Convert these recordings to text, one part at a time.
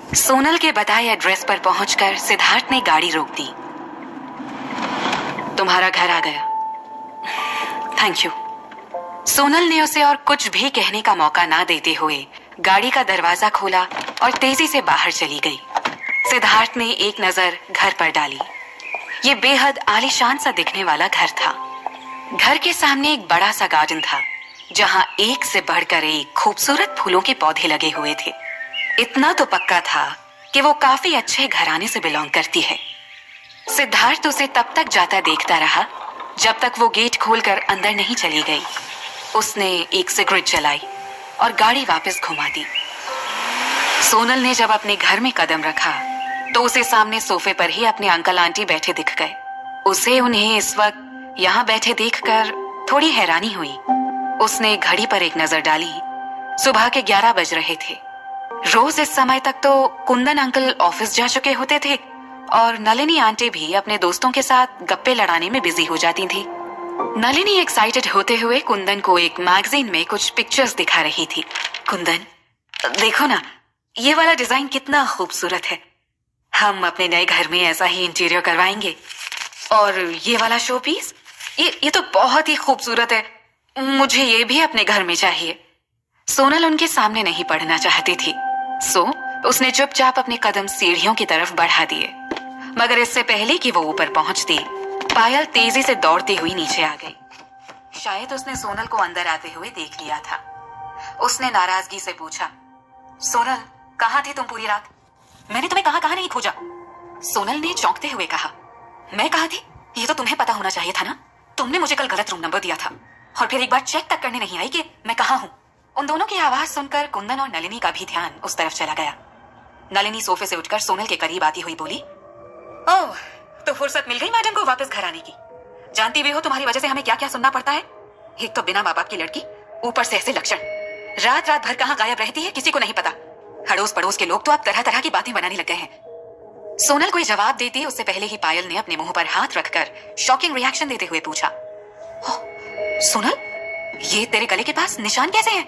सोनल के बताए एड्रेस पर पहुंचकर सिद्धार्थ ने गाड़ी रोक दी। तुम्हारा घर आ गया, थैंक यू। सोनल ने उसे और कुछ भी कहने का मौका ना देते हुए गाड़ी का दरवाजा खोला और तेजी से बाहर चली गई। सिद्धार्थ ने एक नजर घर पर डाली। ये बेहद आलीशान सा दिखने वाला घर था। घर के सामने एक बड़ा सा गार्डन था जहां एक से बढ़कर एक खूबसूरत फूलों के पौधे लगे हुए थे। इतना तो पक्का था कि वो काफी अच्छे घराने से बिलोंग करती है। सिद्धार्थ उसे तब तक जाता देखता रहा जब तक वो गेट खोलकर अंदर नहीं चली गई। उसने एक सिगरेट जलाई और गाड़ी वापस घुमा दी। सोनल ने जब अपने घर में कदम रखा तो उसे सामने सोफे पर ही अपने अंकल आंटी बैठे दिख गए। उसे उन्हें इस वक्त यहाँ बैठे देखकर थोड़ी हैरानी हुई। उसने घड़ी पर एक नजर डाली। सुबह के 11 बज रहे थे। रोज इस समय तक तो कुंदन अंकल ऑफिस जा चुके होते थे और नलिनी आंटी भी अपने दोस्तों के साथ गप्पे लड़ाने में बिजी हो जाती थी। नलिनी एक्साइटेड होते हुए कुंदन को एक मैगजीन में कुछ पिक्चर्स दिखा रही थी। कुंदन, देखो ना, ये वाला डिजाइन कितना खूबसूरत है। हम अपने नए घर में ऐसा ही इंटीरियर करवाएंगे। और ये वाला शो पीस, ये तो बहुत ही खूबसूरत है। मुझे ये भी अपने घर में चाहिए। सोनल उनके सामने नहीं पढ़ना चाहती थी, सो उसने चुपचाप अपने कदम सीढ़ियों की तरफ बढ़ा दिए। मगर इससे पहले कि वो ऊपर पहुंचती, पायल तेजी से दौड़ती हुई नीचे आ गई। शायद उसने सोनल को अंदर आते हुए देख लिया था। उसने नाराजगी से पूछा, सोनल, कहाँ थी तुम पूरी रात? मैंने तुम्हें कहाँ नहीं खोजा। सोनल ने चौंकते हुए कहा, मैं कहाँ थी? ये तो तुम्हें पता होना चाहिए था ना। तुमने मुझे कल गलत रूम नंबर दिया था और फिर एक बार चेक तक करने नहीं आई कि मैं कहाँ हूँ। उन दोनों की आवाज सुनकर कुंदन और नलिनी का भी ध्यान उस तरफ चला गया। नलिनी सोफे से उठकर सोनल के करीब आती हुई बोली, ओह, तो फुर्सत मिल गई मैडम को वापस घर आने की। जानती भी हो तुम्हारी वजह से हमें क्या क्या सुनना पड़ता है। एक तो बिना माँ बाप की लड़की, ऊपर से ऐसे लक्षण। रात रात भर कहाँ गायब रहती है किसी को नहीं पता। अड़ोस पड़ोस के लोग तो अब तरह तरह की बातें बनाने लग गए हैं। सोनल कोई जवाब देती उससे पहले ही पायल ने अपने मुंह पर हाथ रखकर शॉकिंग रिएक्शन देते हुए पूछा, सोनल, ये तेरे गले के पास निशान कैसे हैं?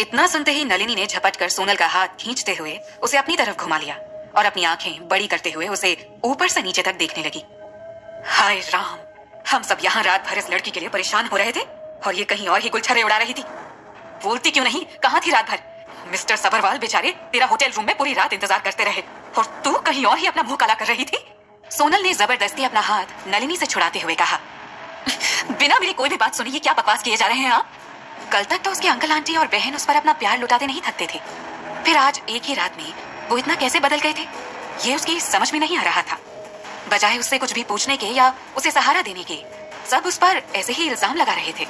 इतना सुनते ही नलिनी ने झपट कर सोनल का हाथ खींचते हुए उसे अपनी तरफ घुमा लिया और अपनी आंखें बड़ी करते हुए उसे ऊपर से नीचे तक देखने लगी। हाय राम, हम सब यहाँ रात भर इस लड़की के लिए परेशान हो रहे थे और ये कहीं और ही गुलछर्रे उड़ा रही थी। बोलती क्यों नहीं, कहाँ थी रात भर? मिस्टर सबरवाल बेचारे तेरा होटल रूम में पूरी रात इंतजार करते रहे और तू कहीं और ही अपना मुंह काला कर रही थी। सोनल ने जबरदस्ती अपना हाथ नलिनी से छुड़ाते हुए कहा, बिना मेरी कोई भी बात सुनी ये क्या बकवास किए जा रहे हैं आप? कल तक तो उसके अंकल आंटी और बहन उस पर अपना प्यार लुटाते नहीं थकते थे, फिर आज एक ही रात में वो इतना कैसे बदल गए थे, ये उसकी समझ में नहीं आ रहा था। बजाय उससे कुछ भी पूछने के या उसे सहारा देने के, सब उस पर ऐसे ही इल्जाम लगा रहे थे।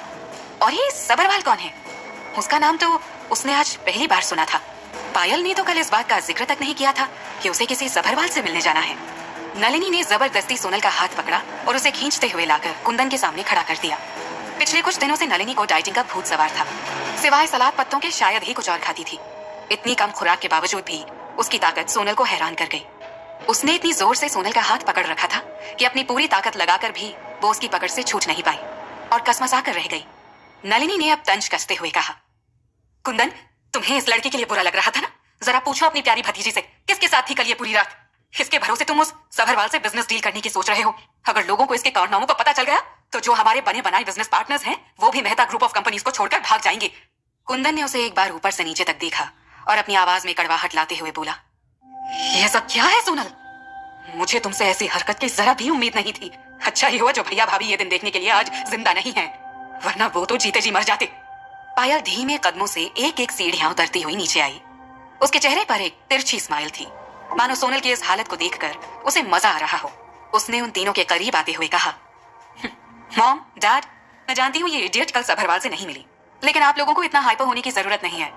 और ये सबरवाल कौन है? उसका नाम तो उसने आज पहली बार सुना था। पायल ने तो कल इस बात का जिक्र तक नहीं किया था कि उसे किसी सबरवाल से मिलने जाना है। नलिनी ने जबरदस्ती सोनल का हाथ पकड़ा और उसे खींचते हुए लाकर कुंदन के सामने खड़ा कर दिया। पिछले कुछ दिनों से नलिनी को डाइटिंग का भूत सवार था। सिवाय सलाद पत्तों के शायद ही कुछ और खाती थी। इतनी कम खुराक के बावजूद भी उसकी ताकत सोनल को हैरान कर गई। उसने इतनी जोर से सोनल का हाथ पकड़ रखा था कि अपनी पूरी ताकत लगाकर भी वो उसकी पकड़ से छूट नहीं पाई और कसमसा कर रह गई। नलिनी ने अब तंज कसते हुए कहा, कुंदन, तुम्हें इस लड़की के लिए बुरा लग रहा था ना? जरा पूछो अपनी प्यारी भतीजी से किसके साथ थी कल ये पूरी रात? इसके भरोसे तुम उस सबरवाल से बिजनेस डील करने की सोच रहे हो। अगर लोगों को इसके कारनामों का पता चल गया तो जो हमारे बने बनाए बिजनेस पार्टनर्स हैं वो भी मेहता ग्रुप ऑफ कंपनीज को छोड़कर भाग जाएंगे। कुंदन ने उसे एक बार ऊपर से नीचे तक देखा और अपनी आवाज में कड़वाहट लाते हुए बोला, ये सब क्या है सोनल? मुझे तुमसे ऐसी हरकत की जरा भी उम्मीद नहीं थी। अच्छा ही हुआ जो भैया भाभी ये दिन देखने के लिए आज जिंदा नहीं है, वरना वो तो जीते जी मर जाते। पायल धीमे कदमों से एक एक सीढ़ियां उतरती हुई नीचे आई। उसके चेहरे पर एक तिरछी स्माइल थी, मानो सोनल की इस हालत को देखकर उसे मजा आ रहा हो। उसने उन तीनों के करीब आते हुए कहा, मॉम, डैड, मैं जानती हूँ ये इडियट कल सबरवाल से नहीं मिली, लेकिन आप लोगों को इतना हाइपर होने की जरूरत नहीं है।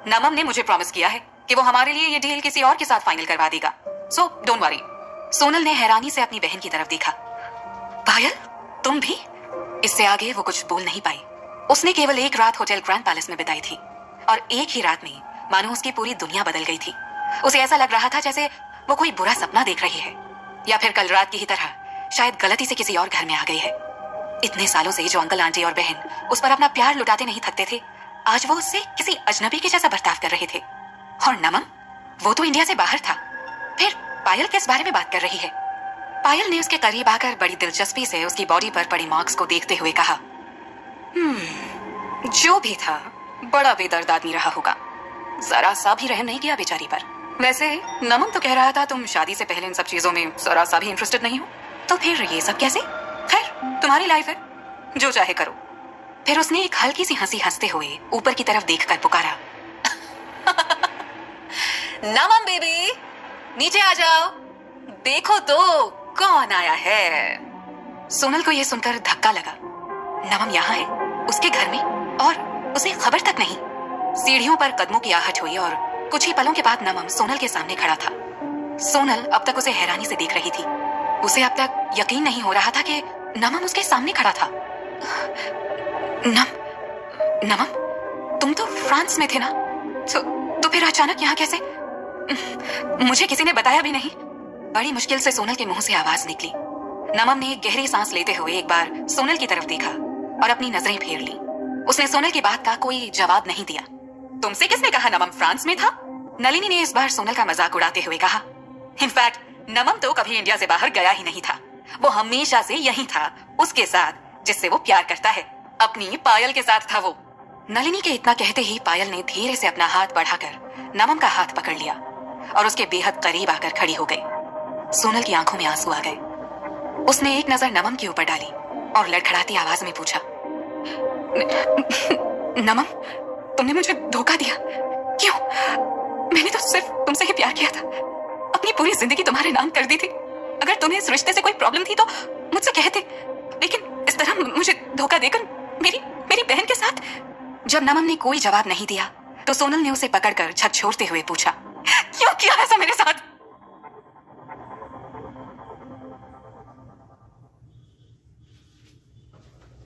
नमम ने मुझे प्रॉमिस किया है कि वो हमारे लिए ये डील किसी और के साथ फाइनल करवा देगा, सो डोंट वरी। सोनल ने हैरानी से अपनी बहन की तरफ देखा। पायल, तुम भी? इससे आगे वो कुछ बोल नहीं पाई। उसने केवल एक रात होटल ग्रैंड पैलेस में बिताई थी और एक ही रात में मानो उसकी पूरी दुनिया बदल गई थी। उसे ऐसा लग रहा था जैसे वो कोई बुरा सपना देख रही है या फिर कल रात की ही तरह शायद गलती से किसी और घर में आ गई है। इतने सालों से जो अंकल आंटी और बहन उस पर अपना प्यार लुटाते नहीं थकते थे, आज वो उससे किसी अजनबी के जैसा बर्ताव कर रहे थे। और नमम, वो तो इंडिया से बाहर था। फिर पायल किस बारे में बात कर रही है? पायल ने उसके करीब आकर बड़ी दिलचस्पी से उसकी बॉडी पर पड़े मार्क्स को देखते हुए कहा, जो भी था बड़ा बेदर्द आदमी रहा होगा। जरा सा भी रहम नहीं किया बेचारी पर। वैसे नमन तो कह रहा था तुम शादी से पहले इन सब चीजों में जरा सा भी इंटरेस्टेड नहीं हो, तो फिर ये सब कैसे? खैर, तुम्हारी लाइफ है, जो चाहे करो। फिर उसने एक हल्की सी हंसी हंसते हुए ऊपर की तरफ देखकर पुकारा, नमन बेबी, नीचे आ जाओ, देखो तो कौन आया है। सोनल को यह सुनकर धक्का लगा। नमन यहाँ है, उसके घर में, और उसे खबर तक नहीं। सीढ़ियों पर कदमों की आहट हुई और कुछ ही पलों के बाद नमन सोनल के सामने खड़ा था। सोनल अब तक उसे हैरानी से देख रही थी। उसे अब तक यकीन नहीं हो रहा था कि नमन उसके सामने खड़ा था। नमन, तुम तो फ्रांस में थे ना? तो फिर अचानक यहाँ कैसे? मुझे किसी ने बताया भी नहीं। बड़ी मुश्किल से सोनल के मुंह से आवाज निकली। नमन ने गहरी सांस लेते हुए एक बार सोनल की तरफ देखा और अपनी नजरें फेर ली। उसने सोनल की बात का कोई जवाब नहीं दिया। तुमसे किसने कहा नमन फ्रांस में था? नलिनी ने इस बार सोनल का मजाक उड़ाते हुए कहा। इनफैक्ट नमन तो कभी इंडिया से बाहर गया ही नहीं था। वो हमेशा से यही था, उसके साथ जिससे वो प्यार करता है, अपनी पायल के साथ था वो। नलिनी के इतना कहते ही पायल ने धीरे से अपना हाथ बढ़ाकर नमन का हाथ पकड़ लिया और उसके बेहद करीब आकर खड़ी हो गई। सोनल की आंखों में आंसू आ गए। उसने एक नजर नमन के ऊपर डाली और लड़खड़ाती आवाज में पूछा, नमन, तुमने मुझे धोखा दिया? क्यों? मैंने तो सिर्फ तुमसे ही प्यार किया था, अपनी पूरी जिंदगी तुम्हारे नाम कर दी थी। अगर तुम्हें इस रिश्ते से कोई प्रॉब्लम थी तो मुझसे कहते, लेकिन इस तरह मुझे धोखा देकर मेरी बहन के साथ। जब नमन ने कोई जवाब नहीं दिया तो सोनल ने उसे पकड़कर झकझोरते हुए पूछा, क्यों किया ऐसा मेरे साथ?